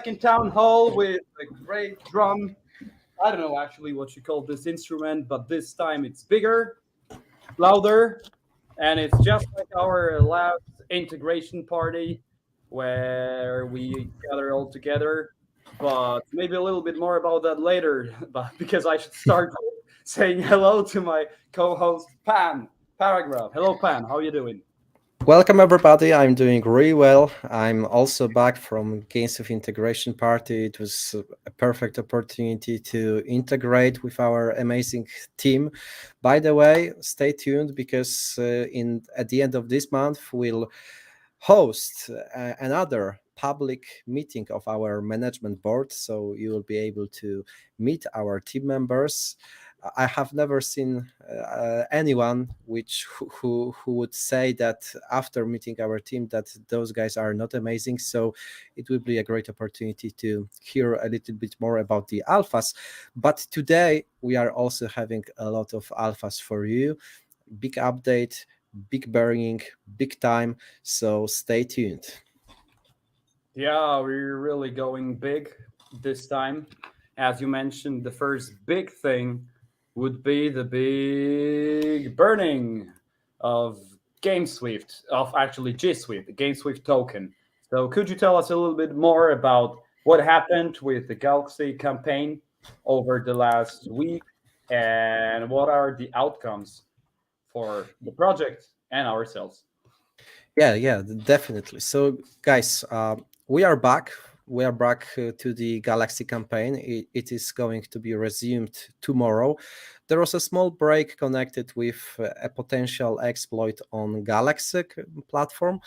second Townhall with a great drum. I don't know actually what you call this instrument, but this time it's bigger, louder, and it's just like our last integration party where we gather all together. But maybe a little bit more about that later, but because I should start saying hello to my co-host Pan Paragraph. Hello Pan, how are you doing? Welcome everybody. I'm doing really well. I'm also back from GameSwift integration party. It was a perfect opportunity to integrate with our amazing team. By the way, stay tuned because at the end of this month we'll host another public meeting of our management board, so you will be able to meet our team members. I have never seen anyone who would say that after meeting our team that those guys are not amazing. So it will be a great opportunity to hear a little bit more about the alphas. But today we are also having a lot of alphas for you. Big update, big burning, big time. So stay tuned. Yeah, we're really going big this time. As you mentioned, the first big thing would be the big burning of GameSwift, of actually GSWIFT, the GameSwift token. So could you tell us a little bit more about what happened with the Galxe campaign over the last week and what are the outcomes for the project and ourselves? Yeah, definitely. So, guys, we are back. We are back to the Galxe campaign. It is going to be resumed tomorrow. There was a small break connected with a potential exploit on Galxe platform.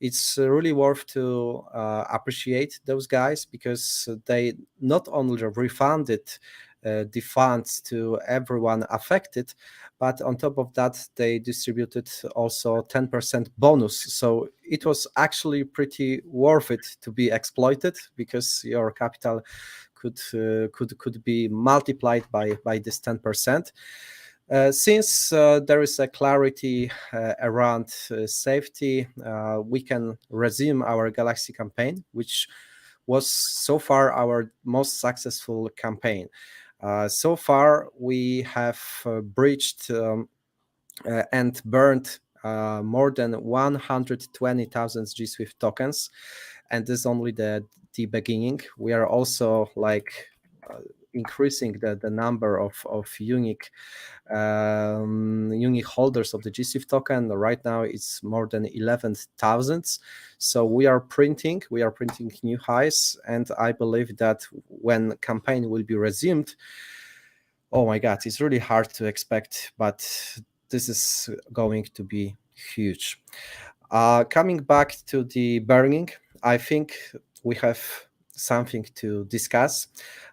It's really worth to appreciate those guys because they not only refunded the funds to everyone affected, but on top of that, they distributed also 10% bonus. So it was actually pretty worth it to be exploited because your capital could be multiplied by this 10%. Since there is a clarity around safety, we can resume our Galxe campaign, which was so far our most successful campaign. So far, we have breached and burned more than 120,000 GSWIFT tokens, and this is only the beginning. We are also increasing the number of unique holders of the GSWIFT token. Right now it's more than 11,000. So we are printing new highs, and I believe that when campaign will be resumed, oh my god, it's really hard to expect, but this is going to be huge. Coming back to the burning, I think we have something to discuss.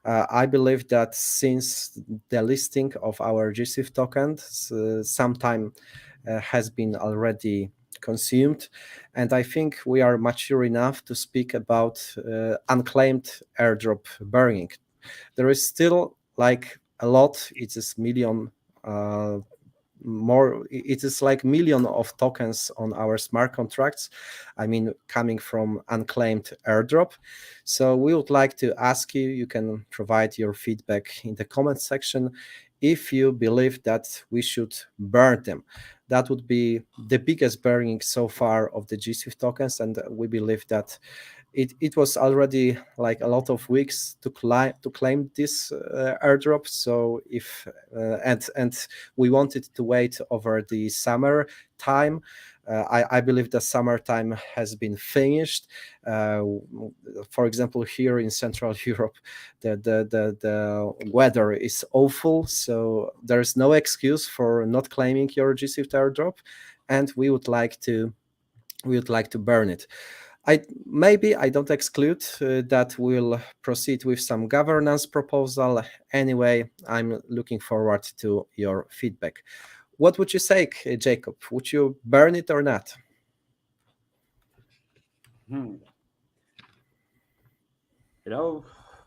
I believe that since the listing of our GSWIFT tokens, some time has been already consumed, and I think we are mature enough to speak about unclaimed airdrop burning. There is still a lot. It is million more. It is million of tokens on our smart contracts. I mean, coming from unclaimed airdrop. So we would like to ask you. You can provide your feedback in the comment section. If you believe that we should burn them, that would be the biggest burning so far of the GSWIFT tokens, and we believe that it was already a lot of weeks to claim this airdrop. So if and we wanted to wait over the summer time. I believe the summertime has been finished. For example, here in Central Europe, the weather is awful, so there is no excuse for not claiming your GSWIFT airdrop, and we would like to burn it. I don't exclude that we'll proceed with some governance proposal. Anyway, I'm looking forward to your feedback. What would you say, Jakub? Would you burn it or not?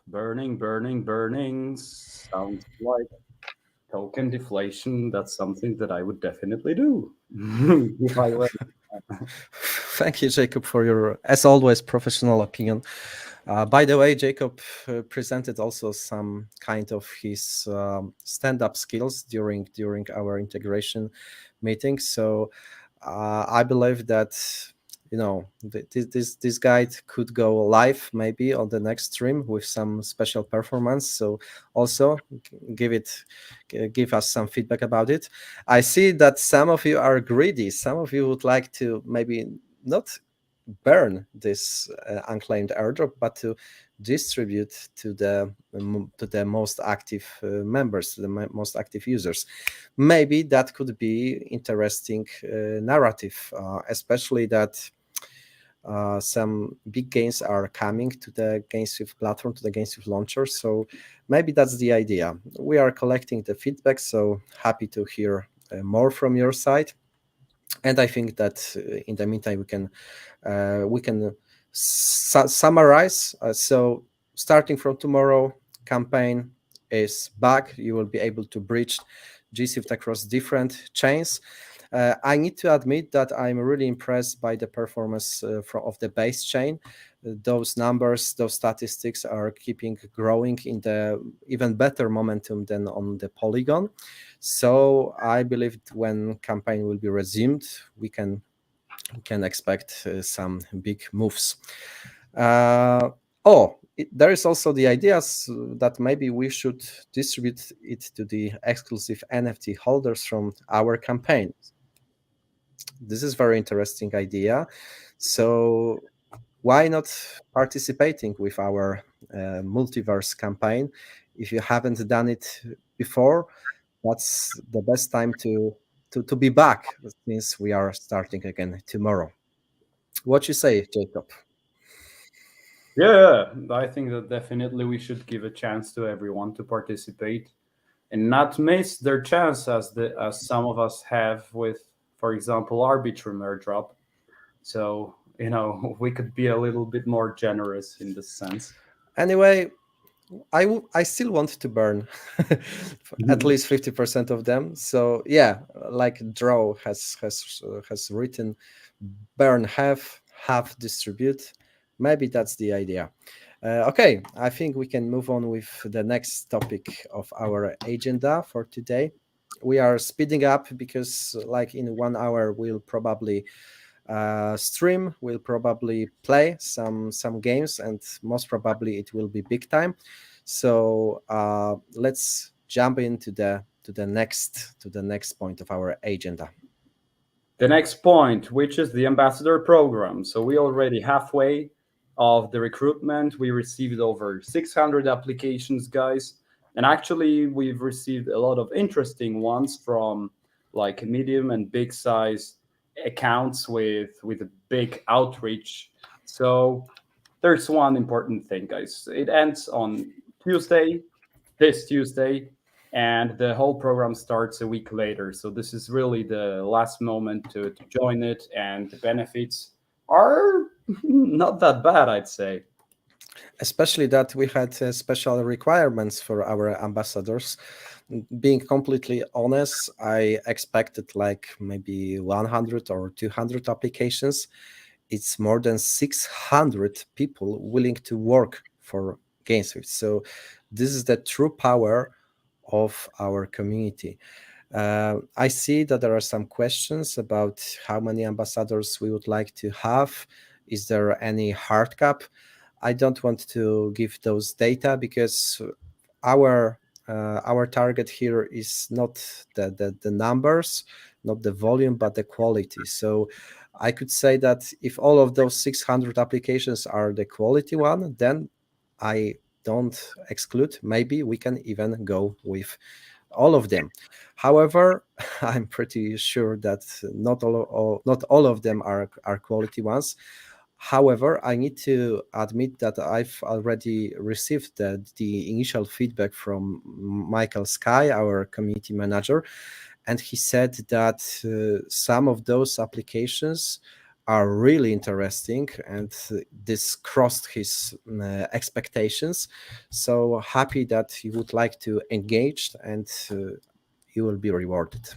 Burning sounds like token deflation. That's something that I would definitely do if I were. Thank you, Jakub, for your, as always, professional opinion. By the way, Jacob presented also some kind of his stand-up skills during our integration meeting. So I believe that this guide could go live maybe on the next stream with some special performance. So also give us some feedback about it. I see that some of you are greedy. Some of you would like to maybe not burn this unclaimed airdrop, but to distribute to the most active members, to the most active users. Maybe that could be interesting narrative, especially that some big games are coming to the GameSwift platform, to the GameSwift launcher. So maybe that's the idea. We are collecting the feedback, so happy to hear more from your side. And I think that in the meantime we can summarize. So starting from tomorrow, campaign is back. You will be able to bridge GSWIFT across different chains. I need to admit that I'm really impressed by the performance of the base chain. Those numbers, those statistics are keeping growing in the even better momentum than on the Polygon. So I believe when campaign will be resumed, we can expect some big moves. There is also the ideas that maybe we should distribute it to the exclusive NFT holders from our campaign. This is very interesting idea. So why not participating with our Multiverse campaign? If you haven't done it before, that's the best time to be back, since we are starting again tomorrow. What you say, Jacob? Yeah, I think that definitely we should give a chance to everyone to participate and not miss their chance as some of us have with, for example, Arbitrum airdrop. So we could be a little bit more generous in this sense. Anyway, I still want to burn at least 50% of them. So yeah, like Draw has written, burn half distribute. Maybe that's the idea. Okay, I think we can move on with the next topic of our agenda for today. We are speeding up because, like, in 1 hour, we'll probably stream. We'll probably play some games, and most probably it will be big time. So let's jump into the next point of our agenda. The next point, which is the ambassador program. So we already halfway of the recruitment. We received over 600 applications, guys. And actually, we've received a lot of interesting ones from like medium and big size accounts with a big outreach. So there's one important thing, guys. It ends on Tuesday, this Tuesday, and the whole program starts a week later. So this is really the last moment to join it, and the benefits are not that bad, I'd say. Especially that we had special requirements for our ambassadors. Being completely honest, I expected like maybe 100 or 200 applications. It's more than 600 people willing to work for GameSwift. So this is the true power of our community. I see that there are some questions about how many ambassadors we would like to have. Is there any hard cap? I don't want to give those data because our target here is not the numbers, not the volume, but the quality. So I could say that if all of those 600 applications are the quality one, then I don't exclude. Maybe we can even go with all of them. However, I'm pretty sure that not all of them are quality ones. However, I need to admit that I've already received the initial feedback from Michael Sky, our community manager, and he said that some of those applications are really interesting, and this crossed his expectations. So happy that he would like to engage, and you will be rewarded.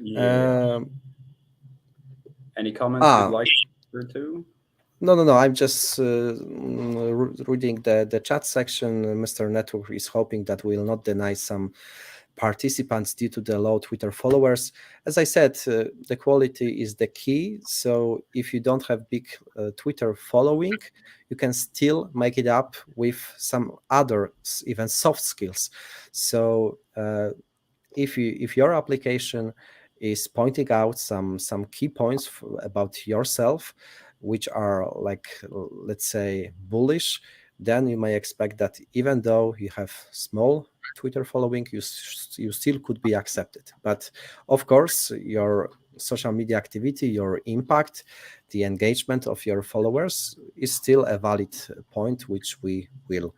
Yeah. Um, Any comments you'd ah, like? or two? No. I'm just reading the chat section. Mr. Network is hoping that we will not deny some participants due to the low Twitter followers. As I said, the quality is the key. So if you don't have big Twitter following, you can still make it up with some other, even soft skills. So if your application is pointing out some key points about yourself, which are like, let's say, bullish, then you may expect that even though you have small Twitter following, you still could be accepted. But of course, your social media activity, your impact, the engagement of your followers is still a valid point, which we will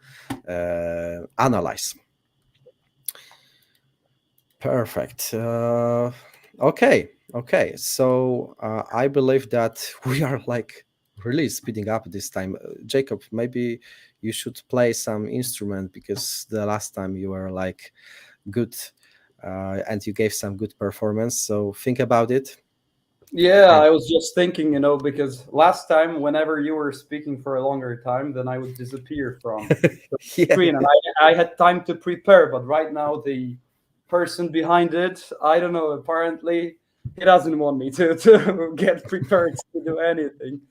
analyze. Perfect. Okay. So I believe that we are like really speeding up this time. Jacob, maybe you should play some instrument, because the last time you were like good, and you gave some good performance. So think about it. Yeah, And I was just thinking, because last time, whenever you were speaking for a longer time, then I would disappear from the yeah, screen, and I had time to prepare. But right now, the person behind it, I don't know. Apparently, he doesn't want me to get prepared to do anything.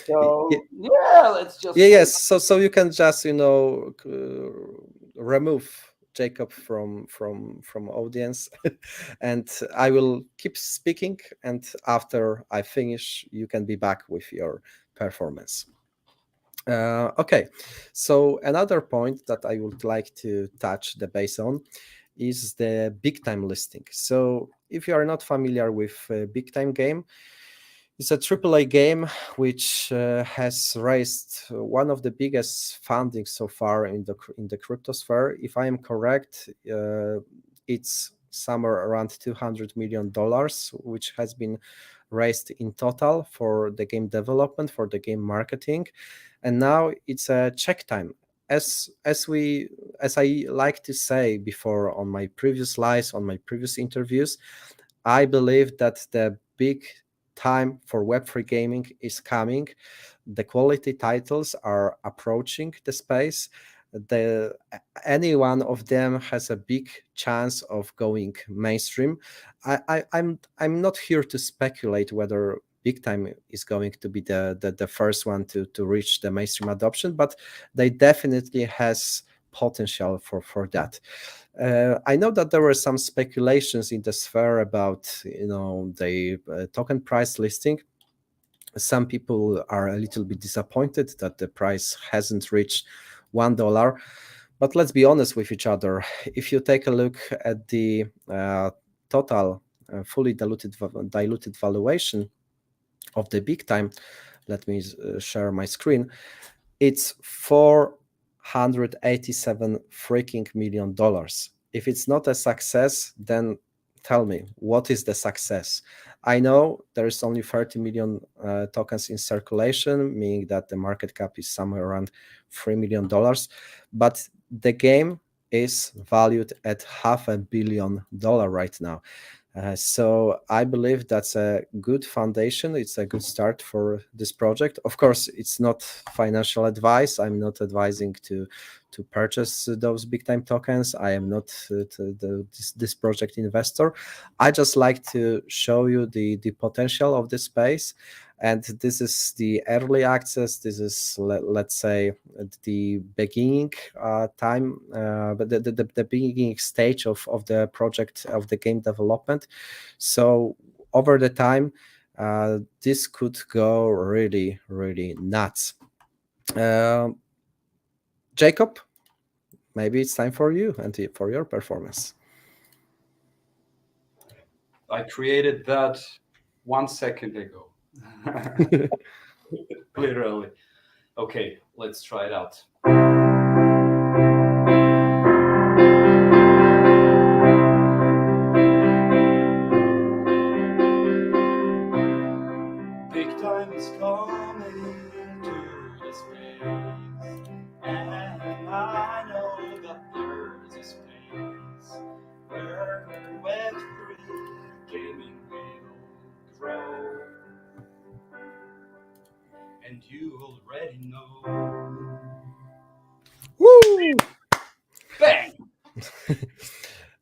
yeah, So yeah, let's just play. yes. So you can just remove Jacob from audience, and I will keep speaking. And after I finish, you can be back with your performance. Okay, so another point that I would like to touch the base on is the big time listing. So if you are not familiar with big time game, it's a AAA game which has raised one of the biggest funding so far in the crypto sphere. If I am correct, it's somewhere around $200 million, which has been raised in total for the game development, for the game marketing, and now it's a check time. As I like to say before on my previous slides, on my previous interviews, I believe that the big time for Web3 gaming is coming. The quality titles are approaching the space. Any one of them has a big chance of going mainstream. I'm not here to speculate whether big time is going to be the first one to reach the mainstream adoption, but they definitely has potential for that. I know that there were some speculations in the sphere about the token price listing. Some people are a little bit disappointed that the price hasn't reached $1. But let's be honest with each other. If you take a look at the total fully diluted valuation of the big time, let me share my screen. It's $487 freaking million. If it's not a success, then tell me, what is the success? I know there is only 30 million tokens in circulation, meaning that the market cap is somewhere around $3 million, but the game is valued at $500 million right now. So I believe that's a good foundation. It's a good start for this project. Of course, it's not financial advice. I'm not advising to purchase those big time tokens. I am not this project investor. I just like to show you the potential of this space. And this is the early access. This is, let's say, the beginning time, but the beginning stage of the project, of the game development. So over the time, this could go really, really nuts. Jacob, maybe it's time for you and for your performance. I created that 1 second ago. Literally. Okay, let's try it out. Big time is coming to the space, and I know that there's a space where Web3 gaming will grow. and you already know. Woo! Bang!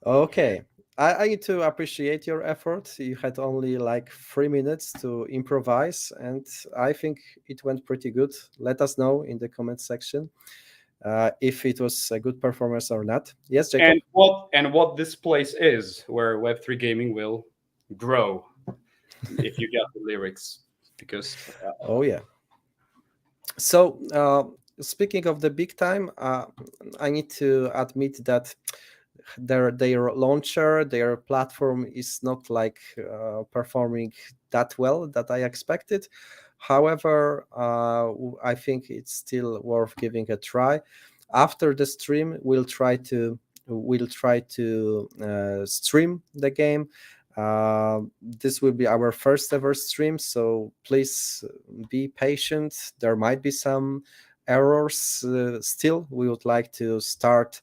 Okay. I need to appreciate your effort. You had only like 3 minutes to improvise, and I think it went pretty good. Let us know in the comment section if it was a good performance or not. Yes, Jacob? And what this place is, where Web3 gaming will grow, if you get the lyrics, because Oh, yeah. So, speaking of the big time, I need to admit that their launcher, their platform is not like performing that well that I expected. However, I think it's still worth giving a try. After the stream, we'll try to stream the game. This will be our first ever stream, so please be patient. There might be some errors still. We would like to start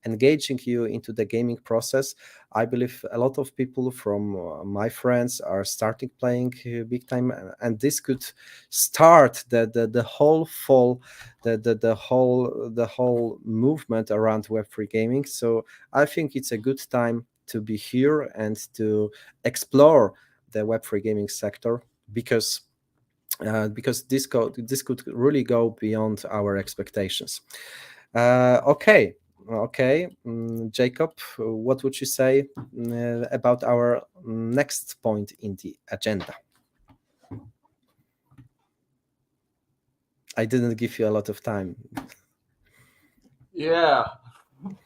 engaging you into the gaming process. I believe a lot of people from my friends are starting playing big time, and this could start the whole fall, the whole movement around Web3 gaming. So I think it's a good time to be here and to explore the Web3 gaming sector because this could really go beyond our expectations. Okay. Jacob, what would you say about our next point in the agenda? I didn't give you a lot of time. yeah,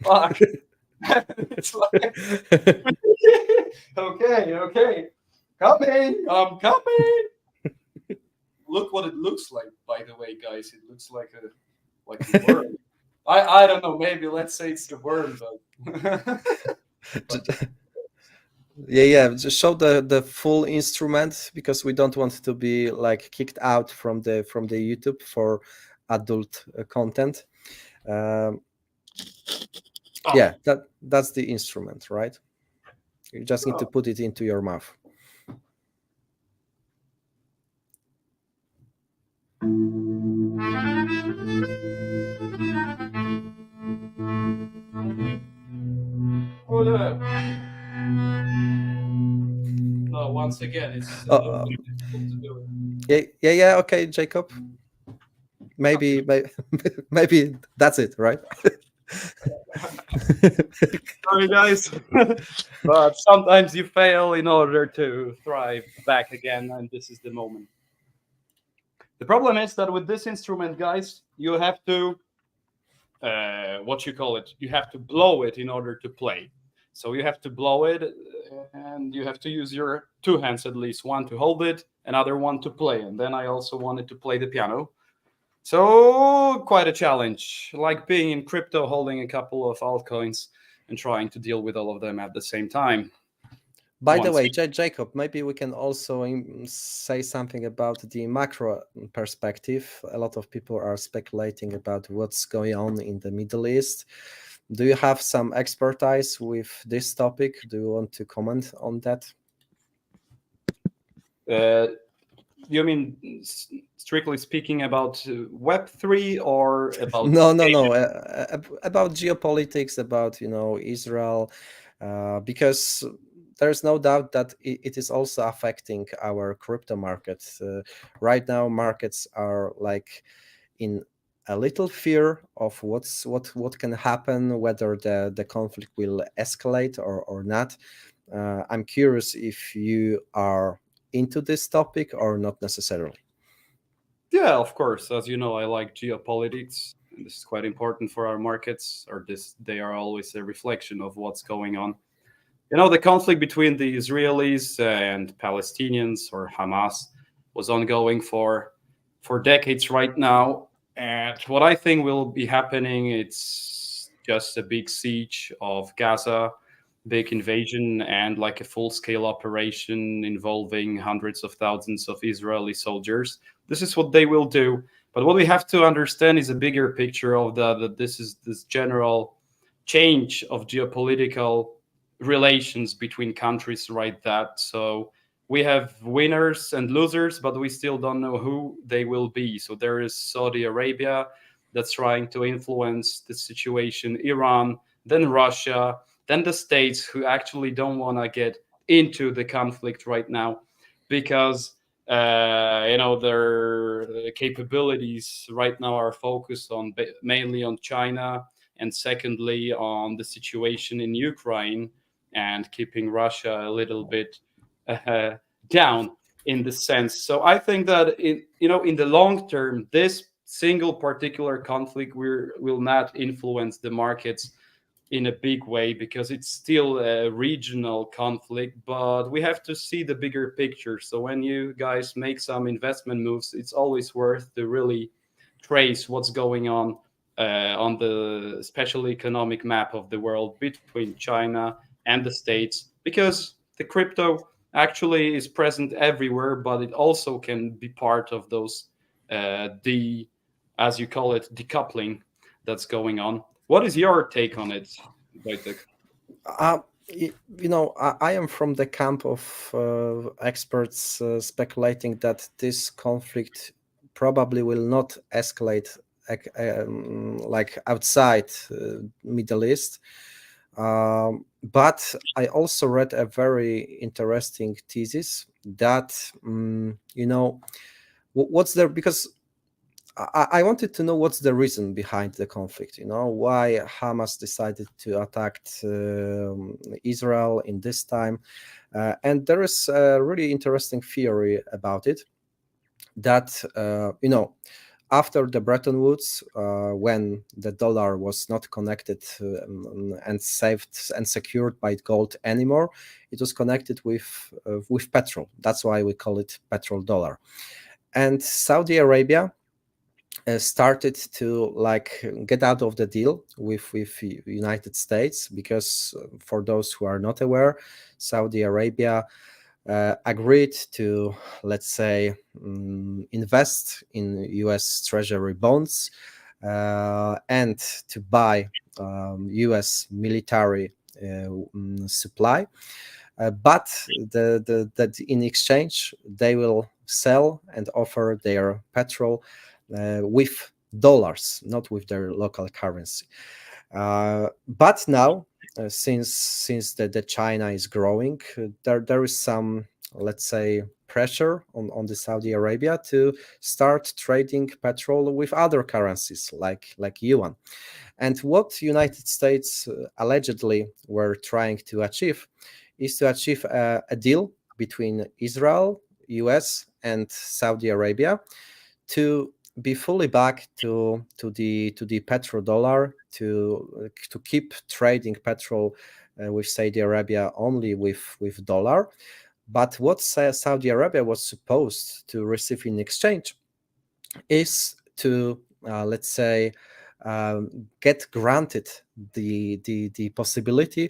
fuck. It's like okay, coming, I'm coming. Look what it looks like, by the way, guys. It looks like a worm. I don't know. Maybe let's say it's the worm, but Yeah. Just show the full instrument because we don't want to be like kicked out from the YouTube for adult content. Yeah, that's the instrument, right? You just need to put it into your mouth. hold up. No, once again, it's difficult to do it. Yeah. Okay, Jacob. Maybe maybe that's it, right? Sorry, guys. But sometimes you fail in order to thrive back again, and this is the moment. The problem is that with this instrument, guys, you have to, what you call it, you have to blow it in order to play. So you have to blow it, and you have to use your two hands at least, one to hold it, another one to play. And then I also wanted to play the piano. So quite a challenge, like being in crypto, holding a couple of altcoins and trying to deal with all of them at the same time. By the way, Jacob, maybe we can also say something about the macro perspective. A lot of people are speculating about what's going on in the Middle East. Do you have some expertise with this topic? Do you want to comment on that? You mean strictly speaking about Web3 or about no about geopolitics, about Israel, because there's no doubt that it is also affecting our crypto markets. Right now, markets are like in a little fear of what can happen, whether the conflict will escalate or not. I'm curious if you are into this topic or not necessarily. Yeah, of course. As you know, I like geopolitics, and this is quite important for our markets. They are always a reflection of what's going on. The conflict between the Israelis and Palestinians, or Hamas, was ongoing for decades right now. And what I think will be happening, it's just a big siege of Gaza, big invasion, and like a full-scale operation involving hundreds of thousands of Israeli soldiers. This is what they will do. But what we have to understand is a bigger picture of this general change of geopolitical relations between countries, right? So we have winners and losers, but we still don't know who they will be. So there is Saudi Arabia that's trying to influence the situation, Iran, then Russia, then the States, who actually don't want to get into the conflict right now because their capabilities right now are focused on mainly on China, and secondly on the situation in Ukraine and keeping Russia a little bit uh, down in the sense. So I think that in the long term, this single particular conflict will not influence the markets in a big way because it's still a regional conflict, but we have to see the bigger picture. So when you guys make some investment moves, it's always worth to really trace what's going on the special economic map of the world between China and the States, because the crypto actually is present everywhere, but it also can be part of those as you call it, decoupling that's going on. What is your take on it, Wojtek? I am from the camp of experts speculating that this conflict probably will not escalate like outside Middle East. But I also read a very interesting thesis that what's there, because I wanted to know what's the reason behind the conflict. Why Hamas decided to attack Israel in this time, and there is a really interesting theory about it. That after the Bretton Woods, when the dollar was not connected and saved and secured by gold anymore, it was connected with petrol. That's why we call it petrol dollar. And Saudi Arabia started to get out of the deal with United States, because for those who are not aware, Saudi Arabia agreed to, let's say, invest in US Treasury bonds and to buy US military supply. But that in exchange, they will sell and offer their petrol with dollars, not with their local currency. But now, since the China is growing, there is some, let's say, pressure on the Saudi Arabia to start trading petrol with other currencies like yuan. And what United States allegedly were trying to achieve is to achieve a deal between Israel, US, and Saudi Arabia to be fully back to the petrodollar, to keep trading petrol with Saudi Arabia only with dollar. But what Saudi Arabia was supposed to receive in exchange is to let's say get granted the possibility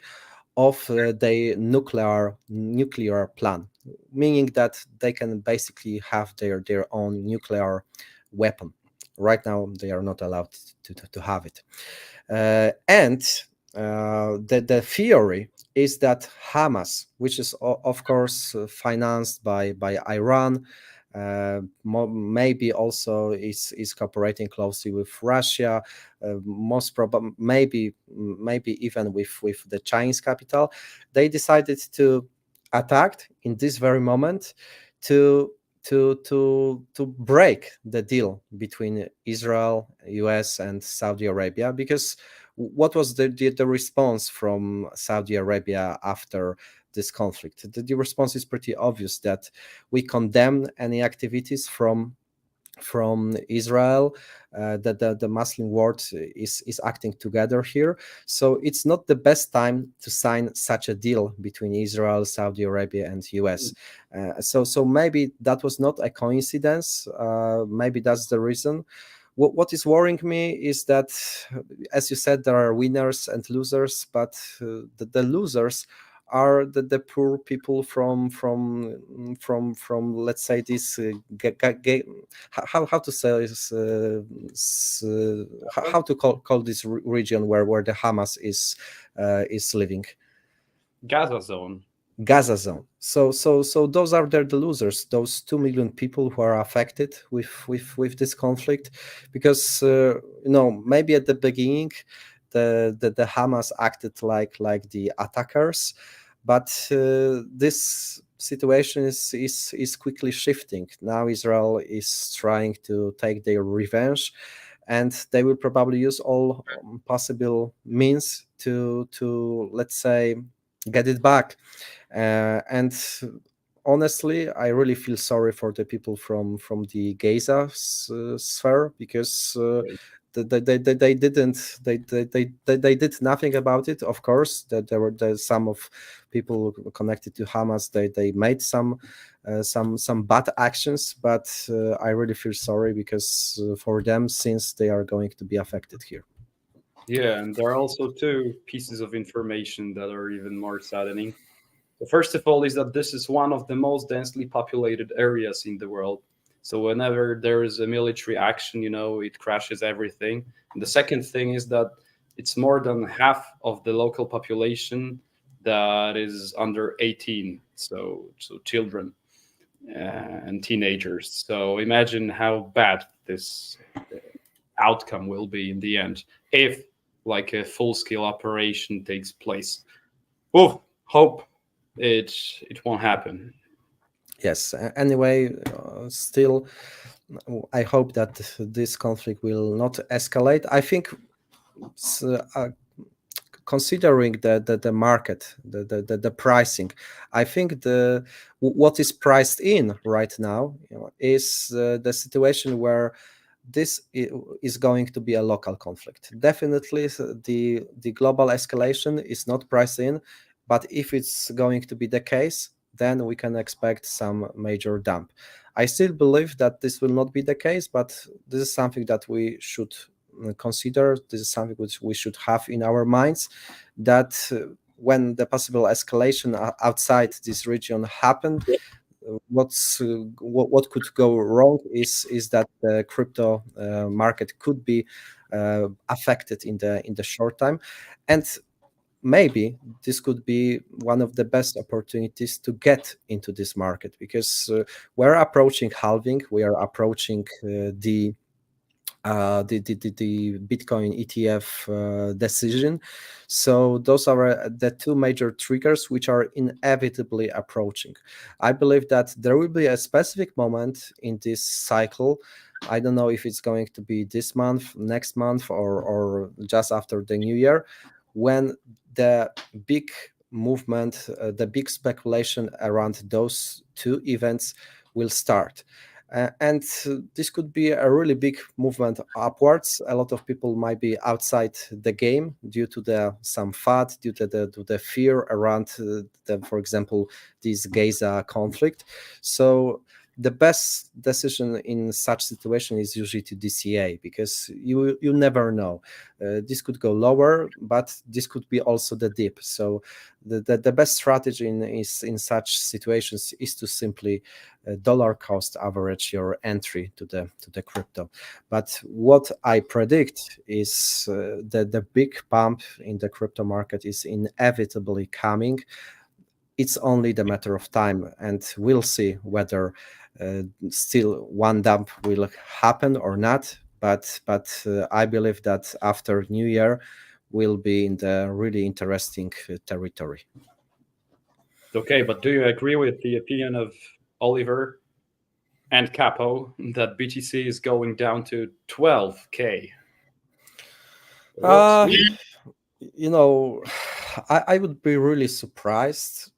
of the nuclear plan, meaning that they can basically have their own nuclear weapon. Right now, they are not allowed to have it. And the theory is that Hamas, which is of course financed by Iran, maybe also is cooperating closely with Russia, most probably maybe even with the Chinese capital. They decided to attack in this very moment to break the deal between Israel, US, and Saudi Arabia. Because what was the response from Saudi Arabia after this conflict? The response is pretty obvious, that we condemn any activities from Israel, that the Muslim world is acting together here. So it's not the best time to sign such a deal between Israel, Saudi Arabia, and US. So maybe that was not a coincidence. Maybe that's the reason. What is worrying me is that, as you said, there are winners and losers, but the losers are the poor people from let's say this how to say this how to call this region where the Hamas is living. Gaza zone. Gaza zone. So those are the losers, those 2 million people who are affected with this conflict, because maybe at the beginning the Hamas acted like the attackers, but this situation is quickly shifting. Now Israel is trying to take their revenge, and they will probably use all possible means to let's say get it back. And honestly, I really feel sorry for the people from the Gaza sphere, because they didn't they did nothing about it. Of course, that there some of people connected to Hamas, they made some bad actions, but I really feel sorry because for them, since they are going to be affected here. Yeah, and there are also two pieces of information that are even more saddening. The first of all is that this is one of the most densely populated areas in the world. So whenever there is a military action, it crashes everything. And the second thing is that it's more than half of the local population that is under 18, so children and teenagers. So imagine how bad this outcome will be in the end if like a full-scale operation takes place. Oh, hope it won't happen. Yes. Anyway, still, I hope that this conflict will not escalate. I think, considering the market, the pricing, I think what is priced in right now, is the situation where this is going to be a local conflict. Definitely, the global escalation is not priced in, but if it's going to be the case, then we can expect some major dump. I still believe that this will not be the case, but this is something that we should consider. This is something which we should have in our minds, that when the possible escalation outside this region happened, what could go wrong is that the crypto market could be affected in the short time, and maybe this could be one of the best opportunities to get into this market, because we're approaching halving, we are approaching the Bitcoin ETF decision. So those are the two major triggers which are inevitably approaching. I believe that there will be a specific moment in this cycle. I don't know if it's going to be this month, next month, or just after the new year, when the big movement, the big speculation around those two events will start. And this could be a really big movement upwards. A lot of people might be outside the game due to some FUD, due to the fear around for example, this Gaza conflict. So the best decision in such situation is usually to DCA, because you never know. This could go lower, but this could be also the dip. So the best strategy in such situations is to simply dollar cost average your entry to the crypto. But what I predict is that the big pump in the crypto market is inevitably coming. It's only the matter of time, and we'll see whether still one dump will happen or not. But I believe that after New Year, we'll be in the really interesting territory. Okay, but do you agree with the opinion of Oliver and Capo that BTC is going down to 12K? Uh, you know, I would be really surprised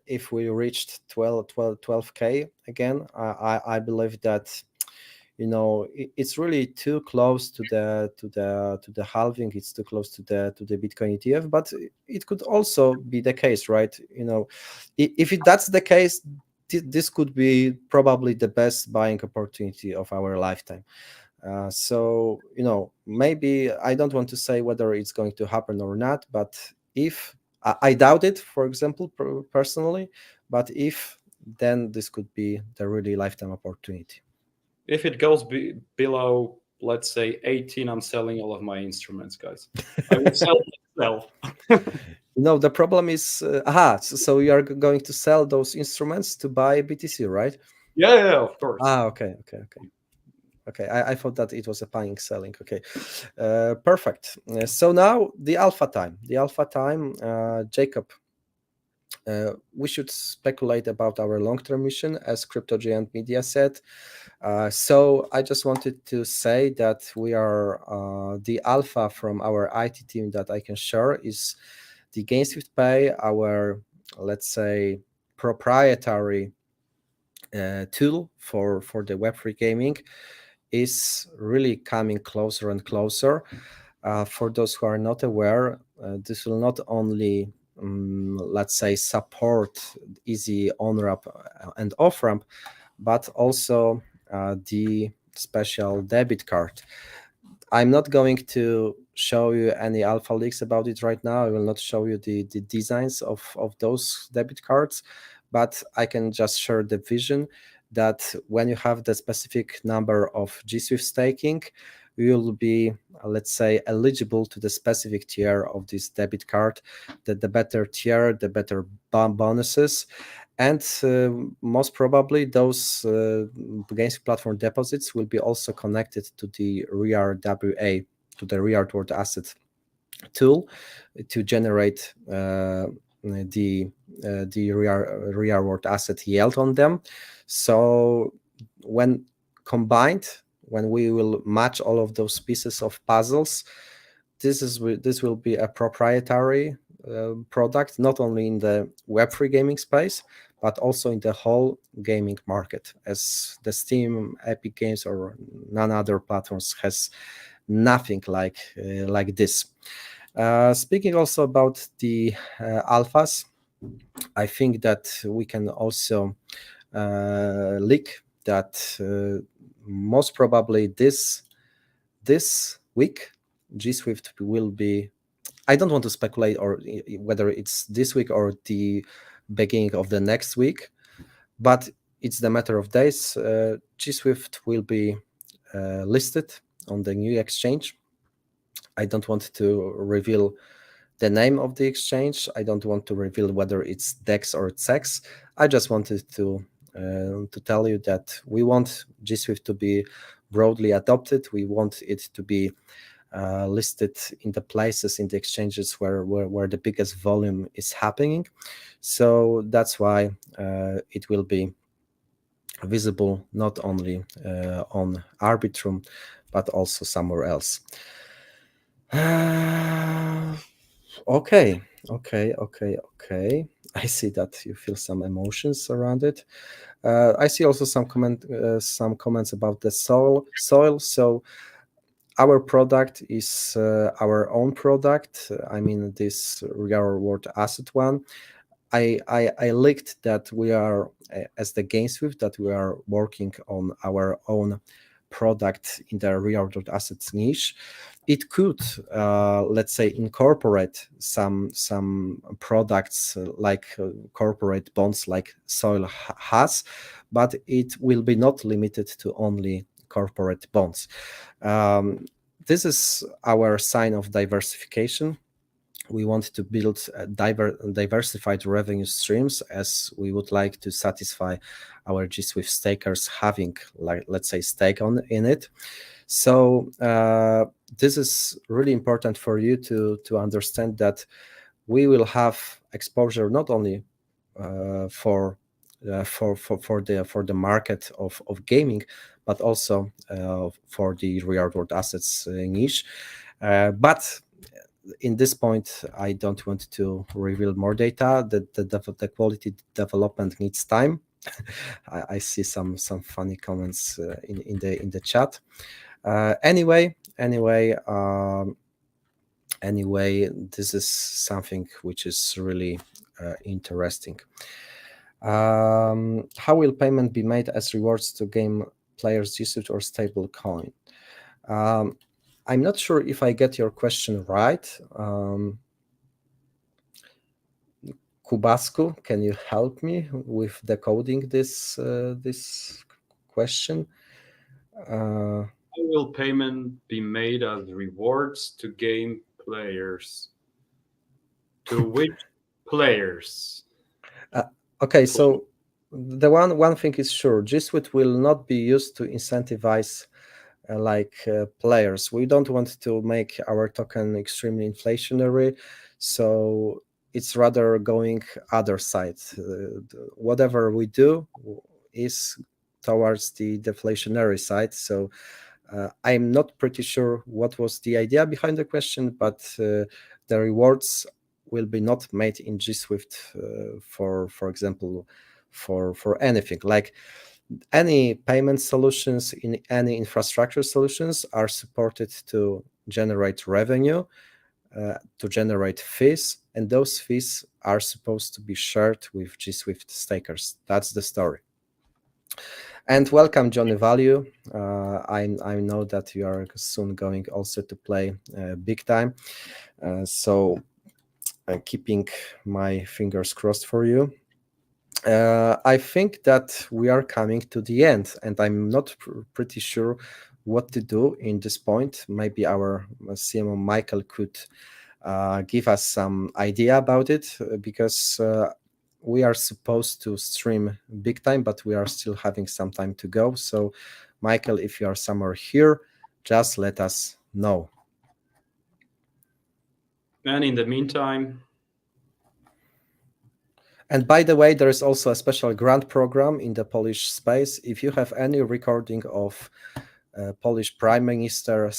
if we reached 12K again. I believe that it's really too close to the halving. It's too close to the Bitcoin ETF, but it could also be the case, right? If that's the case, this could be probably the best buying opportunity of our lifetime. So maybe I don't want to say whether it's going to happen or not, but if I doubt it, for example, personally, but if, then this could be the really lifetime opportunity. If it goes below, let's say 18, I'm selling all of my instruments, guys. I will sell myself. No, the problem is, so you are going to sell those instruments to buy BTC, right? Yeah, yeah, of course. Okay. I thought that it was a buying selling. Okay, perfect. So now the alpha time. Jacob, we should speculate about our long-term mission, as Crypto Giant Media said. So I just wanted to say that we are the alpha from our IT team that I can share is the GameSwift Pay, our, let's say, proprietary tool for the Web3 gaming, is really coming closer and closer. For those who are not aware, this will not only, let's say, support easy on ramp and off ramp, but also the special debit card. I'm not going to show you any alpha leaks about it right now. I will not show you the designs of those debit cards, but I can just share the vision that when you have the specific number of GSwift staking, you will be, let's say, eligible to the specific tier of this debit card. That the better tier, the better bonuses, and most probably those GameSwift platform deposits will be also connected to the REARWA, to the reward world asset tool, to generate the reward asset yield on them. So when combined, when we will match all of those pieces of puzzles, this will be a proprietary product, not only in the Web3 gaming space, but also in the whole gaming market, as the Steam, Epic Games, or none other platforms has nothing like this. Speaking also about the alphas, I think that we can also leak that most probably this week GSwift will be, I don't want to speculate or whether it's this week or the beginning of the next week, but it's the matter of days. GSwift will be listed on the new exchange. I don't want to reveal the name of the exchange. I don't want to reveal whether it's DEX or CEX. I just wanted to tell you that we want GSwift to be broadly adopted. We want it to be listed in the places, in the exchanges where the biggest volume is happening. So that's why it will be visible not only on Arbitrum, but also somewhere else. Okay. I see that you feel some emotions around it. I see also some comments about the soil. So our product is our own product. I mean, this real world asset one. I leaked that we are, as the GameSwift, that we are working on our own product in the real world assets niche. It could, let's say, incorporate some products like corporate bonds, like Soil has, but it will be not limited to only corporate bonds. This is our sign of diversification. We want to build diversified revenue streams, as we would like to satisfy our GSwift stakers having, like, let's say, stake in it. So this is really important for you to understand that we will have exposure not only for the market of gaming, but also for the real world assets niche. But in this point, I don't want to reveal more data. The quality development needs time. I see some funny comments in the chat. Anyway, this is something which is really interesting. How will payment be made as rewards to game players, GSwift or stable coin? I'm not sure if I get your question right. Kubasku, can you help me with decoding this question? How will payment be made as rewards to game players? To which players? Okay, so the one thing is sure, GSWIFT will not be used to incentivize players. We don't want to make our token extremely inflationary, so it's rather going other side. Whatever we do is towards the deflationary side. So I'm not pretty sure what was the idea behind the question, but the rewards will be not made in GSWIFT for example, for anything like any payment solutions in any infrastructure solutions are supported to generate revenue, to generate fees, and those fees are supposed to be shared with GSWIFT stakers. That's the story. And welcome, Johnny Value. I know that you are soon going also to play big time. So I'm keeping my fingers crossed for you. I think that we are coming to the end, and I'm not pretty sure what to do in this point. Maybe our CMO Michael could give us some idea about it, because we are supposed to stream big time, but we are still having some time to go. So, Michael, if you are somewhere here, just let us know. And in the meantime, and by the way, there is also a special grant program in the Polish space. If you have any recording of Polish Prime Minister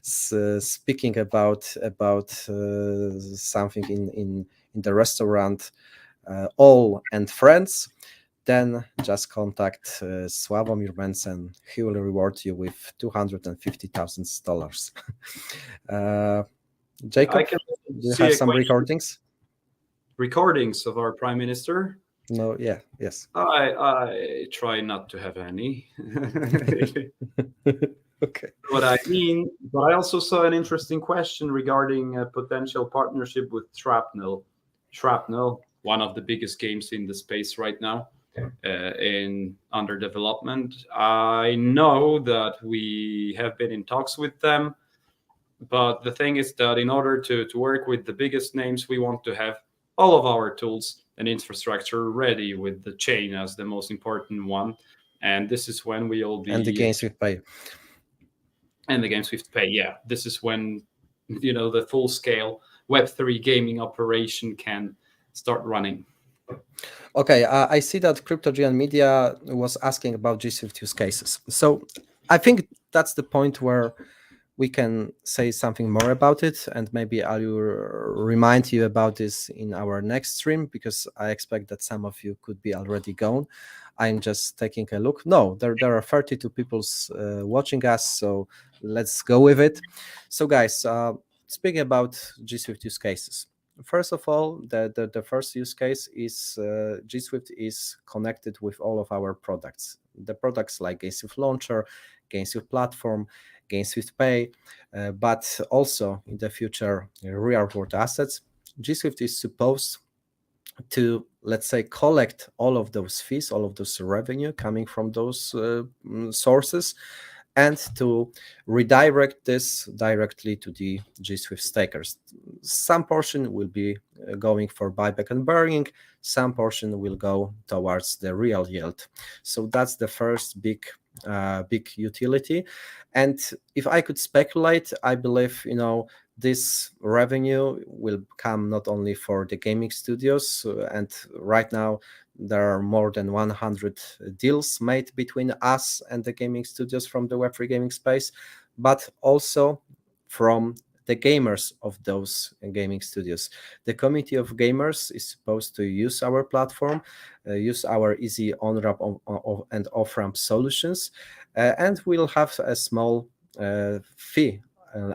speaking about something in the restaurant, All and Friends, then just contact Sławomir Mencen. He will reward you with $250,000. Jacob, I can do you have some recordings? Recordings of our Prime Minister? No, yeah, yes. I try not to have any. Okay. What I mean, but I also saw an interesting question regarding a potential partnership with Shrapnel. Shrapnel, one of the biggest games in the space right now, in under development. I know that we have been in talks with them, but the thing is that in order to work with the biggest names, we want to have all of our tools and infrastructure ready, with the chain as the most important one. And this is when we'll be... And the GameSwift Pay. And the GameSwift Pay, yeah. This is when, the full-scale Web3 gaming operation can start running. Okay, I see that CryptoGN Media was asking about GSwift use cases. So I think that's the point where we can say something more about it, and maybe I'll remind you about this in our next stream, because I expect that some of you could be already gone. I'm just taking a look. No, there are 32 people watching us, so let's go with it. So guys, speaking about GSwift use cases. First of all, the first use case is GSwift is connected with all of our products. The products like GameSwift Launcher, GameSwift Platform, GameSwift Pay, but also in the future real-world assets. GSwift is supposed to, let's say, collect all of those fees, all of those revenue coming from those sources, and to redirect this directly to the GSwift stakers. Some portion will be going for buyback and burning, some portion will go towards the real yield. So that's the first big utility. And if I could speculate, I believe this revenue will come not only for the gaming studios, and right now there are more than 100 deals made between us and the gaming studios from the Web3 gaming space, but also from the gamers of those gaming studios. The community of gamers is supposed to use our platform, use our easy on-ramp and off-ramp solutions, and we'll have a small fee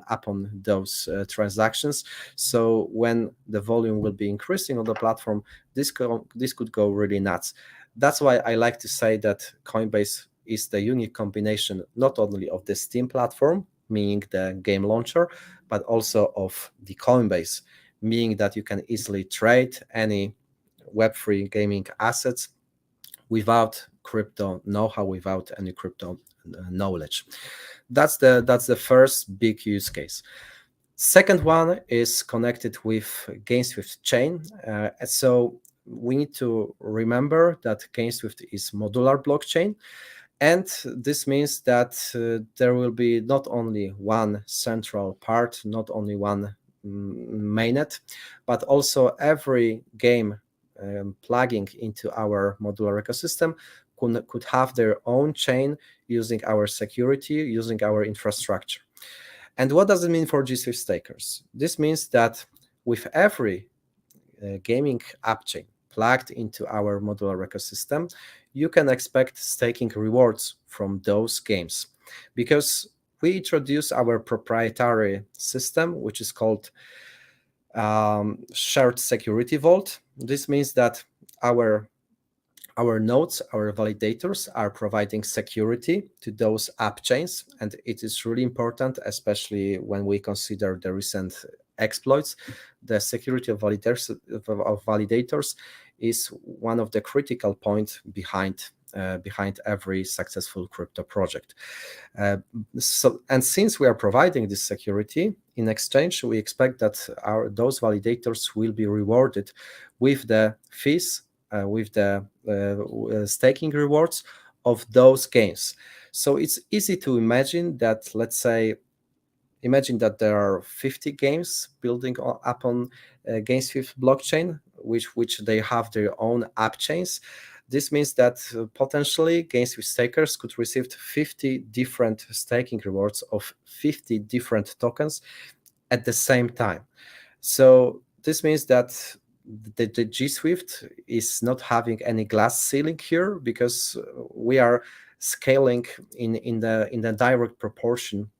upon those transactions. So when the volume will be increasing on the platform, this could go really nuts. That's why I like to say that Coinbase is the unique combination not only of the Steam platform, meaning the game launcher, but also of the Coinbase, meaning that you can easily trade any Web3 gaming assets without crypto know-how, without any crypto knowledge. That's the first big use case. Second one is connected with GameSwift chain. So we need to remember that GameSwift is modular blockchain. And this means that there will be not only one central part, not only one mainnet, but also every game plugging into our modular ecosystem could have their own chain using our security, using our infrastructure. And what does it mean for GSwift stakers? This means that with every gaming app chain plugged into our modular ecosystem, you can expect staking rewards from those games, because we introduce our proprietary system, which is called shared security vault. This means that our nodes, our validators are providing security to those app chains, and it is really important, especially when we consider the recent exploits. The security of validators is one of the critical points behind every successful crypto project. And since we are providing this security, in exchange, we expect that those validators will be rewarded with the fees, with the staking rewards of those games. So it's easy to imagine that, let's say, imagine that there are 50 games building upon GameSwift blockchain, which they have their own app chains. This means that potentially GameSwift stakers could receive 50 different staking rewards of 50 different tokens at the same time. So this means that the GSwift is not having any glass ceiling here, because we are scaling in the direct proportion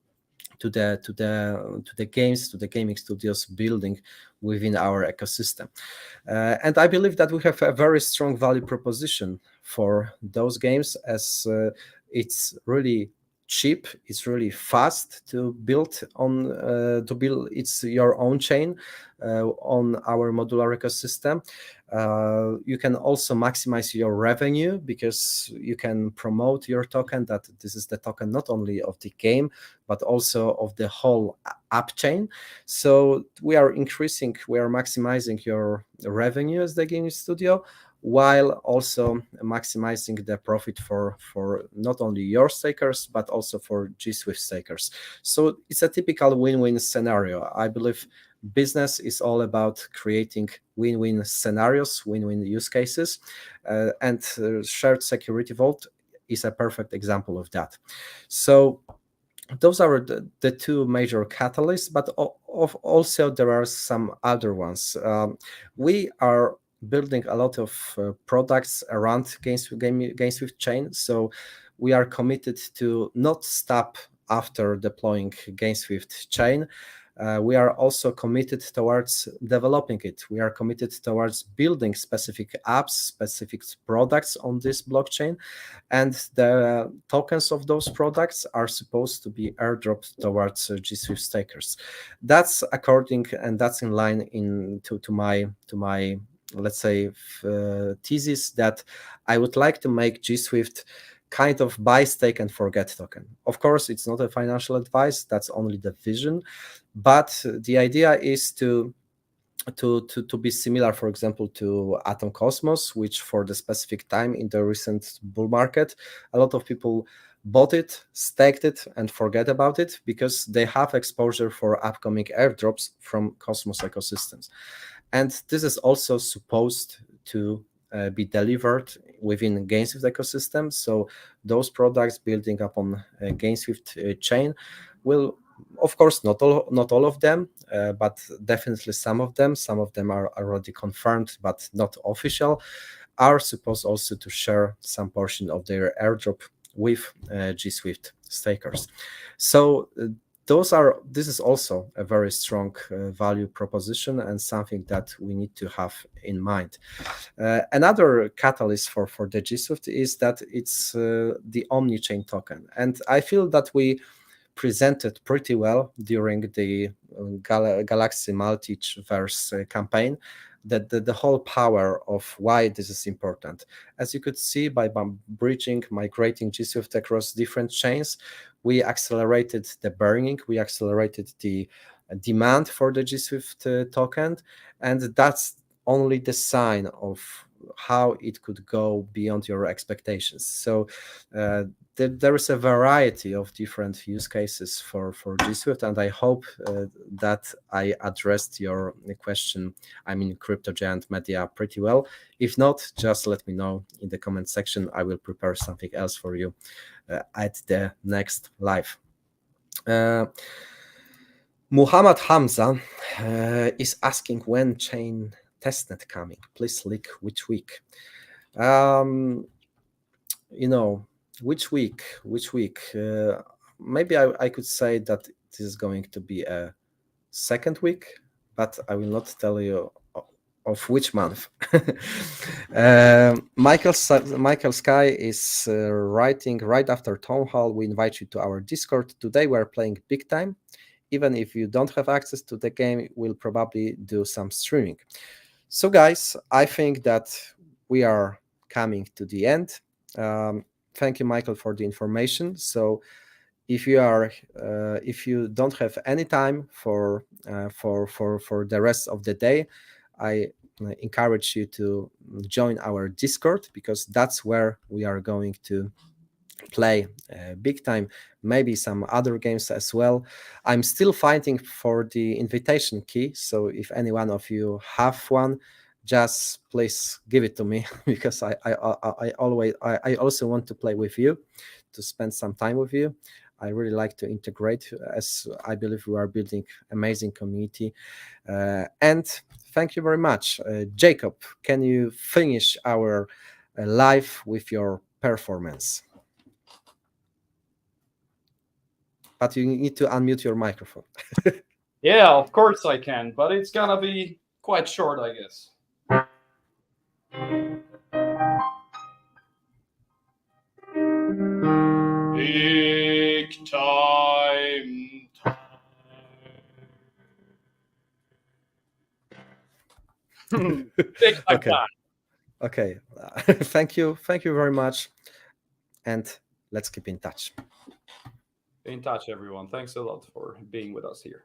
to the games, to the gaming studios building within our ecosystem. And I believe that we have a very strong value proposition for those games, as it's really cheap, it's really fast to build it's your own chain on our modular ecosystem. You can also maximize your revenue, because you can promote your token that this is the token not only of the game but also of the whole app chain. So we are maximizing your revenue as the gaming studio, while also maximizing the profit for not only your stakers but also for GSwift stakers. So it's a typical win-win scenario. I believe business is all about creating win-win scenarios, win-win use cases, and shared security vault is a perfect example of that. So those are the two major catalysts, but also there are some other ones. We are building a lot of products around GameSwift chain, so we are committed to not stop after deploying GameSwift chain. We are also committed towards developing it. We are committed towards building specific apps, specific products on this blockchain, and the tokens of those products are supposed to be airdropped towards GSwift stakers. That's according, and that's in line to my let's say thesis that I would like to make GSwift kind of buy, stake, and forget token. Of course, it's not a financial advice, that's only the vision, but the idea is to be similar, for example, to Atom Cosmos, which for the specific time in the recent bull market, a lot of people bought it, staked it, and forget about it, because they have exposure for upcoming airdrops from Cosmos ecosystems. And this is also supposed to be delivered within GameSwift ecosystem. So those products building upon GameSwift chain will, of course, not all of them, but definitely some of them. Some of them are already confirmed but not official, are supposed also to share some portion of their airdrop with GSwift stakers. So this is also a very strong value proposition and something that we need to have in mind. Another catalyst for the GSwift is that it's the omni-chain token, and I feel that we presented pretty well during the Galxe Multiverse campaign, that the whole power of why this is important. As you could see, by migrating GSwift across different chains, we accelerated the burning, we accelerated the demand for the GSWIFT token, and that's only the sign of how it could go beyond your expectations. So there is a variety of different use cases for GSWIFT, and I hope that I addressed your question, Crypto Giant Media, pretty well. If not, just let me know in the comment section. I will prepare something else for you at the next live. Muhammad Hamza is asking when chain testnet coming. Please leak which week. Which week? Maybe I could say that this is going to be a second week, but I will not tell you of which month. Michael Sky is writing right after Townhall. We invite you to our Discord. Today we're playing big time. Even if you don't have access to the game, we'll probably do some streaming. So guys, I think that we are coming to the end. Thank you, Michael, for the information. So if you don't have any time for the rest of the day, I encourage you to join our Discord, because that's where we are going to play big time, maybe some other games as well. I'm still fighting for the invitation key, so if any one of you have one, just please give it to me, because I also want to play with you, to spend some time with you. I really like to integrate, as I believe we are building amazing community. And thank you very much. Jakub, can you finish our live with your performance? But you need to unmute your microphone. Yeah, of course I can, but it's gonna be quite short, I guess. Big time. Big Okay. time. Okay. Thank you very much, and let's keep in touch. Be in touch, everyone. Thanks a lot for being with us here.